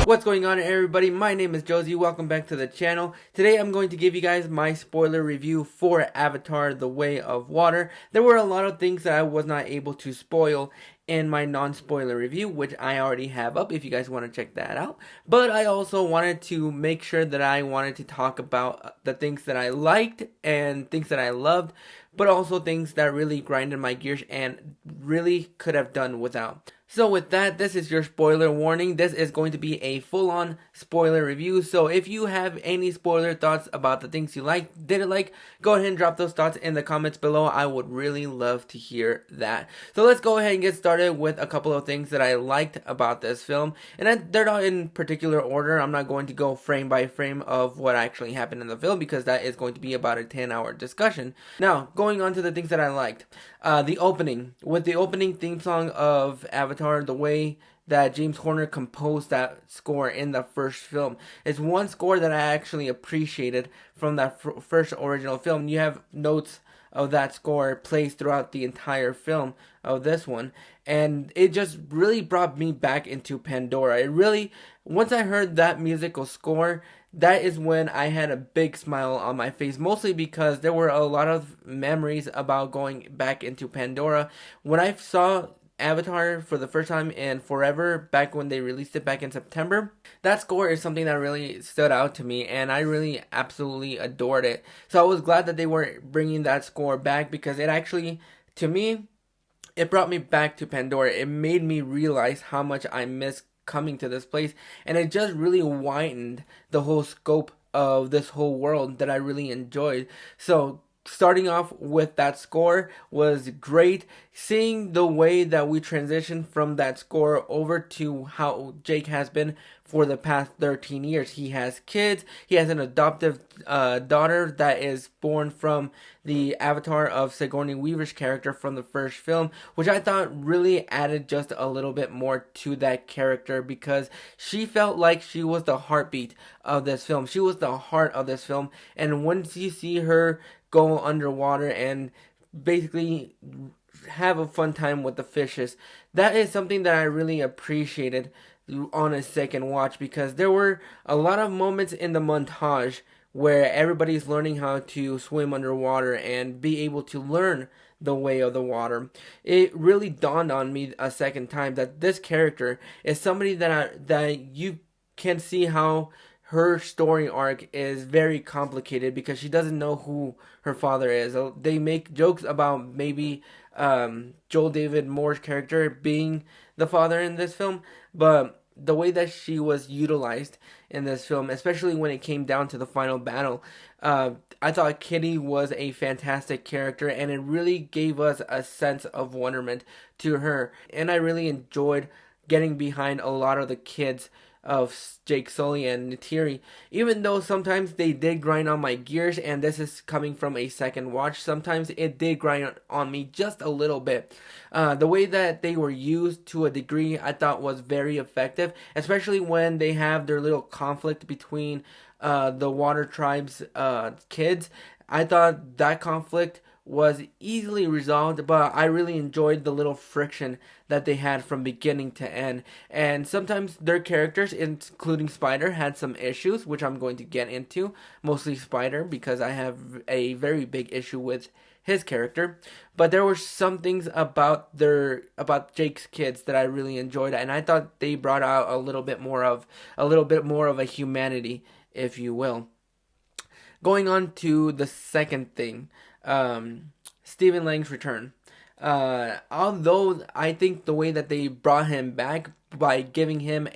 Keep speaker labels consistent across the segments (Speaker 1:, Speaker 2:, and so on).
Speaker 1: What's going on, everybody? My name is Josie. Welcome back to the channel. Today I'm going to give you guys my spoiler review for Avatar: The Way of Water. There were a lot of things that I was not able to spoil in my non-spoiler review, which I already have up if you guys want to check that out. But I also wanted to make sure that I wanted to talk about the things that I liked and things that I loved, but also things that really grinded my gears and really could have done without. So with that, this is your spoiler warning. This is going to be a full-on spoiler review. So if you have any spoiler thoughts about the things you liked, didn't like, go ahead and drop those thoughts in the comments below. I would really love to hear that. So let's go ahead and get started with a couple of things that I liked about this film. And they're not in particular order. I'm not going to go frame by frame of what actually happened in the film because that is going to be about a 10-hour discussion. Now, going on to the things that I liked. The opening. With the opening theme song of Avatar, the way that James Horner composed that score in the first film. It's one score that I actually appreciated from that first original film. You have notes of that score placed throughout the entire film of this one, and it just really brought me back into Pandora. It really, once I heard that musical score, that is when I had a big smile on my face, mostly because there were a lot of memories about going back into Pandora. When I saw Avatar for the first time in forever, back when they released it back in September, that score is something that really stood out to me, and I really absolutely adored it. So I was glad that they were bringing that score back, because it actually, to me, it brought me back to Pandora. It made me realize how much I miss coming to this place, and it just really widened the whole scope of this whole world that I really enjoyed. So starting off with that score was great. Seeing the way that we transitioned from that score over to how Jake has been for the past 13 years. He has kids. He has an adoptive daughter that is born from the avatar of Sigourney Weaver's character from the first film, which I thought really added just a little bit more to that character, because she felt like she was the heartbeat of this film. She was the heart of this film. And once you see her go underwater and basically have a fun time with the fishes, that is something that I really appreciated on a second watch, because there were a lot of moments in the montage where everybody's learning how to swim underwater and be able to learn the way of the water. It really dawned on me a second time that this character is somebody that you can see how her story arc is very complicated, because she doesn't know who her father is. They make jokes about maybe Joel David Moore's character being the father in this film, but the way that she was utilized in this film, especially when it came down to the final battle, I thought Kitty was a fantastic character, and it really gave us a sense of wonderment to her. And I really enjoyed getting behind a lot of the kids of Jake Sully and Neytiri, even though sometimes they did grind on my gears, and this is coming from a second watch. Sometimes it did grind on me just a little bit. The way that they were used to a degree I thought was very effective, especially when they have their little conflict between the Water Tribe's kids. I thought that conflict was easily resolved, but I really enjoyed the little friction that they had from beginning to end. And sometimes their characters, including Spider, had some issues, which I'm going to get into. Mostly Spider, because I have a very big issue with his character. But there were some things about Jake's kids that I really enjoyed, and I thought they brought out a little bit more of a humanity, if you will. Going on to the second thing, Stephen Lang's return. Although I think the way that they brought him back by giving him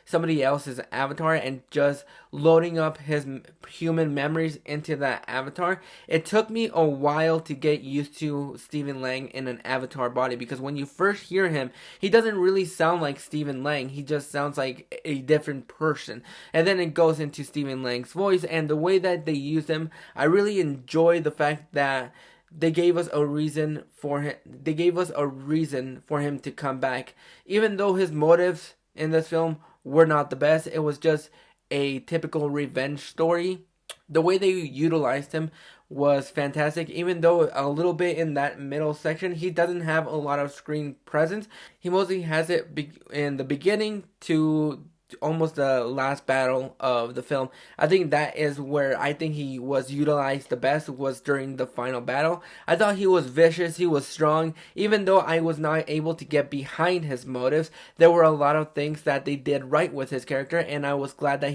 Speaker 1: somebody else's avatar and just loading up his human memories into that avatar, it took me a while to get used to Stephen Lang in an avatar body, because when you first hear him, he doesn't really sound like Stephen Lang. He just sounds like a different person. And then it goes into Stephen Lang's voice, and the way that they use him, I really enjoy the fact that they gave us a reason for him. They gave us a reason for him to come back, even though his motives in this film were not the best. It was just a typical revenge story. The way they utilized him was fantastic, even though a little bit in that middle section, he doesn't have a lot of screen presence. He mostly has it in the beginning to almost the last battle of the film. I think that is where I think he was utilized the best, was during the final battle. I thought he was vicious, he was strong. Even though I was not able to get behind his motives, there were a lot of things that they did right with his character, and I was glad that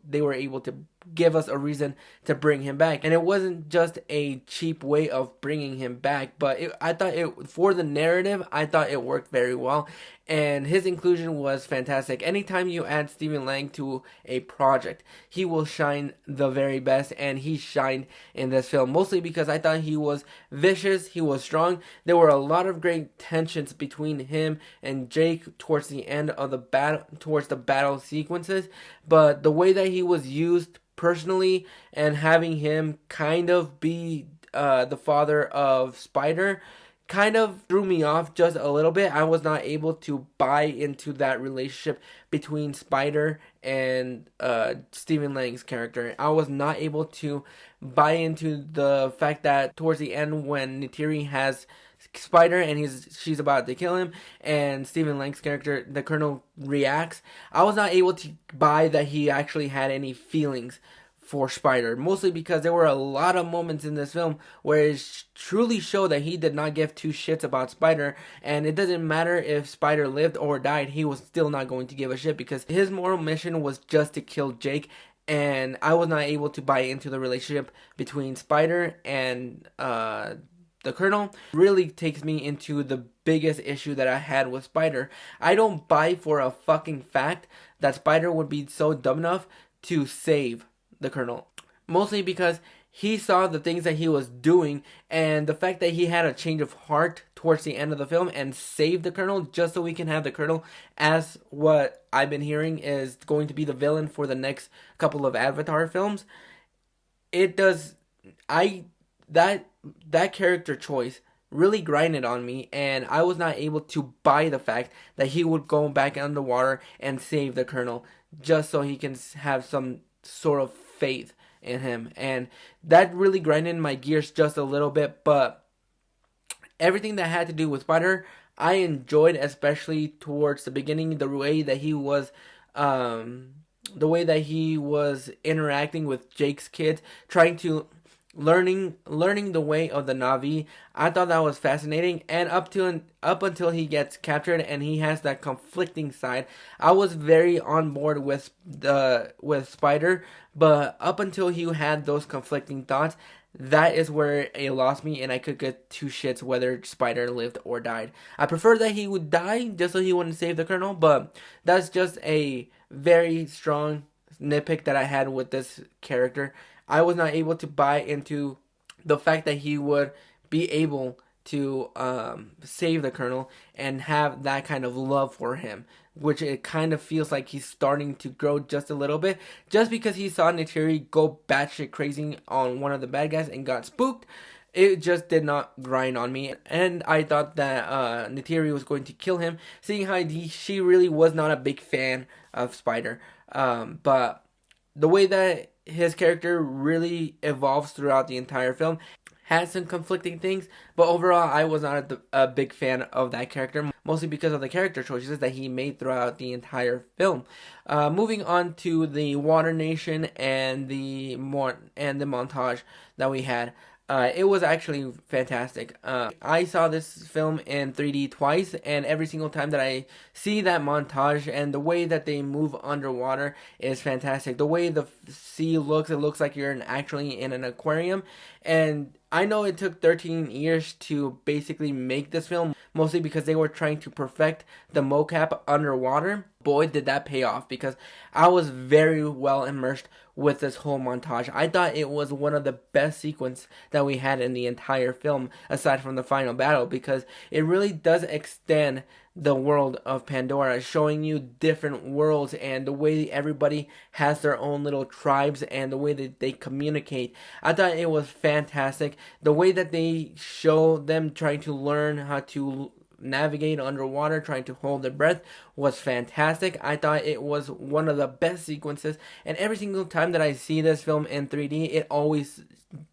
Speaker 1: they were able to give us a reason to bring him back. And it wasn't just a cheap way of bringing him back, but I thought it, for the narrative, I thought it worked very well. And his inclusion was fantastic. Anytime you add Stephen Lang to a project, he will shine the very best, and he shined in this film, mostly because I thought he was vicious, he was strong. There were a lot of great tensions between him and Jake towards the end of the battle, towards the battle sequences, but the way that he was used personally, and having him kind of be the father of Spider, kind of threw me off just a little bit. I was not able to buy into that relationship between Spider and Stephen Lang's character. I was not able to buy into the fact that towards the end, when Neytiri has Spider and she's about to kill him, and Stephen Lang's character, the Colonel, reacts, I was not able to buy that he actually had any feelings for Spider, mostly because there were a lot of moments in this film where it truly showed that he did not give two shits about Spider, and it doesn't matter if Spider lived or died, he was still not going to give a shit, because his moral mission was just to kill Jake. And I was not able to buy into the relationship between Spider and the Colonel. Really takes me into the biggest issue that I had with Spider. I don't buy for a fucking fact that Spider would be so dumb enough to save the Colonel. Mostly because he saw the things that he was doing, and the fact that he had a change of heart towards the end of the film and saved the Colonel just so we can have the Colonel, as what I've been hearing is going to be the villain for the next couple of Avatar films. It does, I that character choice really grinded on me, and I was not able to buy the fact that he would go back underwater and save the Colonel just so he can have some sort of faith in him. And that really grinded my gears just a little bit, but everything that had to do with Spider, I enjoyed, especially towards the beginning, the way that he was interacting with Jake's kids, trying to learning the way of the Na'vi. I thought that was fascinating, and up until he gets captured and he has that conflicting side, I was very on board with Spider. But up until he had those conflicting thoughts, that is where it lost me, and I could get two shits whether Spider lived or died. I prefer that he would die just so he wouldn't save the Colonel, but that's just a very strong nitpick that I had with this character. I was not able to buy into the fact that he would be able to save the Colonel and have that kind of love for him, which it kind of feels like he's starting to grow just a little bit, just because he saw Neytiri go batshit crazy on one of the bad guys and got spooked. It just did not grind on me, and I thought that Neytiri was going to kill him, seeing how she really was not a big fan of Spider. But the way that his character really evolves throughout the entire film has some conflicting things, but overall I was not a big fan of that character, mostly because of the character choices that he made throughout the entire film. Moving on to the Water Nation and the montage that we had. It was actually fantastic. I saw this film in 3D twice, and every single time that I see that montage and the way that they move underwater is fantastic. The way the sea looks, it looks like you're actually in an aquarium. And I know it took 13 years to basically make this film, mostly because they were trying to perfect the mocap underwater. Boy, did that pay off, because I was very well immersed with this whole montage. I thought it was one of the best sequences that we had in the entire film, aside from the final battle, because it really does extend the world of Pandora, showing you different worlds and the way everybody has their own little tribes and the way that they communicate. I thought it was fantastic. The way that they show them trying to learn how to navigate underwater, trying to hold their breath, was fantastic. I thought it was one of the best sequences, and every single time that I see this film in 3D, it always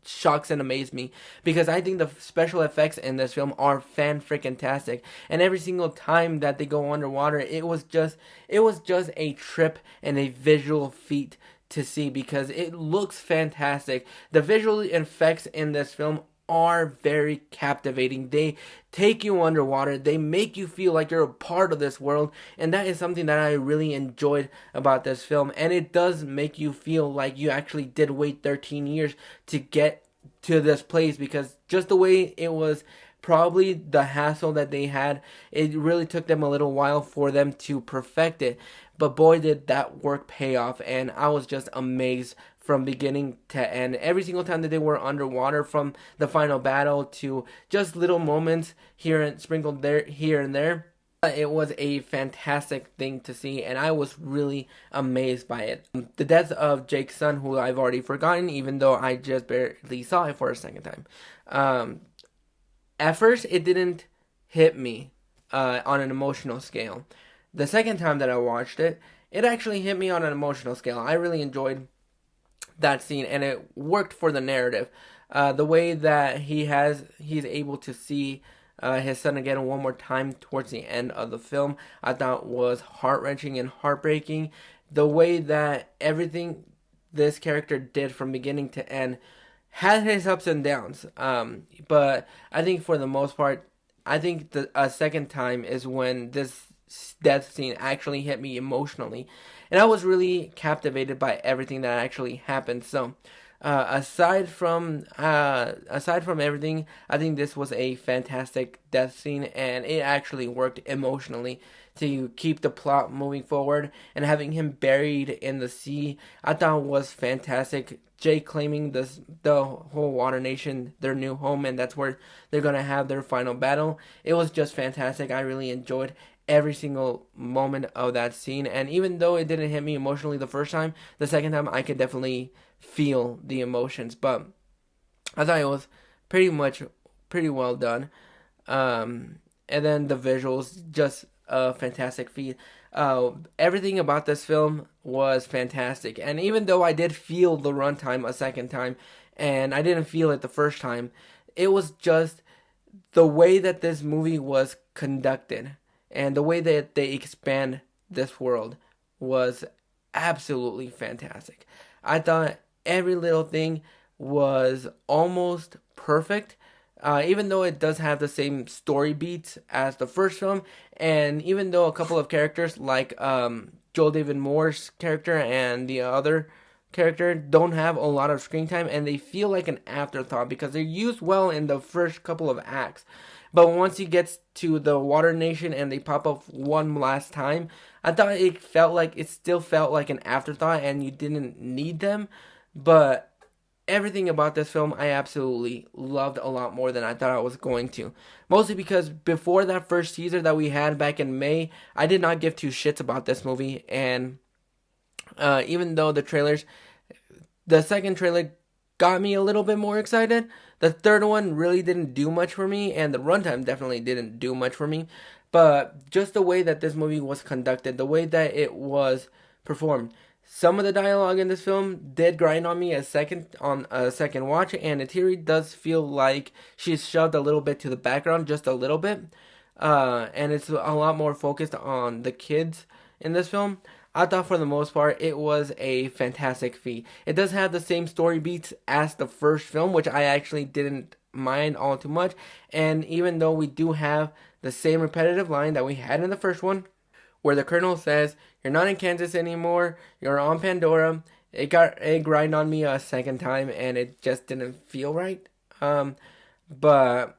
Speaker 1: shocks and amazed me, because I think the special effects in this film are fan-freaking-tastic. And every single time that they go underwater, it was just a trip and a visual feat to see, because it looks fantastic. The visual effects in this film are very captivating. They take you underwater. They make you feel like you're a part of this world, and that is something that I really enjoyed about this film. And it does make you feel like you actually did wait 13 years to get to this place, because just the way it was, probably the hassle that they had, it really took them a little while for them to perfect it. But boy, did that work pay off, and I was just amazed from beginning to end. Every single time that they were underwater, from the final battle to just little moments here and sprinkled there, here and there, it was a fantastic thing to see, and I was really amazed by it. The death of Jake's son, who I've already forgotten, even though I just barely saw it for a second time. At first, it didn't hit me on an emotional scale. The second time that I watched it, it actually hit me on an emotional scale. I really enjoyed that scene, and it worked for the narrative. The way that he's able to see his son again one more time towards the end of the film, I thought was heart-wrenching and heartbreaking. The way that everything this character did from beginning to end had his ups and downs. But I think for the most part, I think the second time is when this death scene actually hit me emotionally, and I was really captivated by everything that actually happened. So, aside from everything, I think this was a fantastic death scene, and it actually worked emotionally to keep the plot moving forward. And having him buried in the sea, I thought was fantastic. Jake claiming the whole Water Nation their new home, and that's where they're gonna have their final battle. It was just fantastic. I really enjoyed every single moment of that scene, and even though it didn't hit me emotionally the first time, the second time I could definitely feel the emotions. But I thought it was pretty well done. And then the visuals, just a fantastic feat. Everything about this film was fantastic, and even though I did feel the runtime a second time, and I didn't feel it the first time, it was just the way that this movie was conducted, and the way that they expand this world was absolutely fantastic. I thought every little thing was almost perfect, even though it does have the same story beats as the first film, and even though a couple of characters like Joel David Moore's character and the other character don't have a lot of screen time, and they feel like an afterthought because they're used well in the first couple of acts. But once he gets to the Water Nation and they pop up one last time, I thought it still felt like an afterthought, and you didn't need them. But everything about this film I absolutely loved a lot more than I thought I was going to. Mostly because before that first teaser that we had back in May, I did not give two shits about this movie. And even though the second trailer got me a little bit more excited, the third one really didn't do much for me, and the runtime definitely didn't do much for me. But just the way that this movie was conducted, the way that it was performed, some of the dialogue in this film did grind on me on a second watch, and Atiri does feel like she's shoved a little bit to the background, just a little bit. And it's a lot more focused on the kids in this film. I thought for the most part it was a fantastic feat. It does have the same story beats as the first film, which I actually didn't mind all too much. And even though we do have the same repetitive line that we had in the first one, where the Colonel says, "You're not in Kansas anymore, you're on Pandora," it grind on me a second time, and it just didn't feel right. But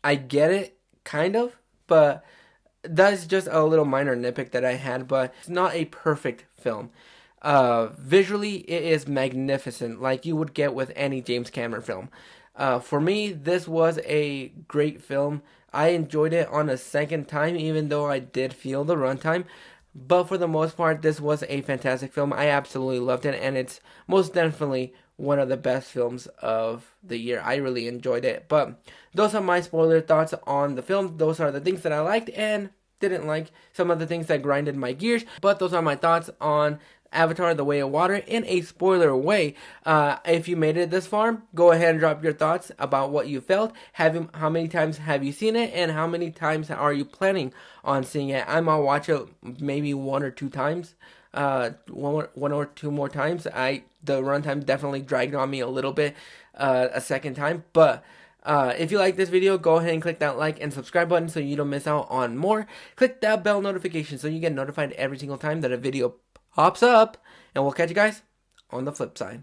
Speaker 1: I get it, kind of, but that's just a little minor nitpick that I had, but it's not a perfect film. Visually, it is magnificent, like you would get with any James Cameron film. For me, this was a great film. I enjoyed it on a second time, even though I did feel the runtime. But for the most part, this was a fantastic film. I absolutely loved it, and it's most definitely one of the best films of the year. I really enjoyed it. But those are my spoiler thoughts on the film. Those are the things that I liked and didn't like, some of the things that grinded my gears. But those are my thoughts on Avatar The Way of Water in a spoiler way. If you made it this far, go ahead and drop your thoughts about what you felt. How many times have you seen it, and how many times are you planning on seeing it? I might watch it maybe one or two times. One or two more times. The runtime definitely dragged on me a little bit a second time, but if you like this video, go ahead and click that like and subscribe button so you don't miss out on more. Click that bell notification so you get notified every single time that a video pops up. And we'll catch you guys on the flip side.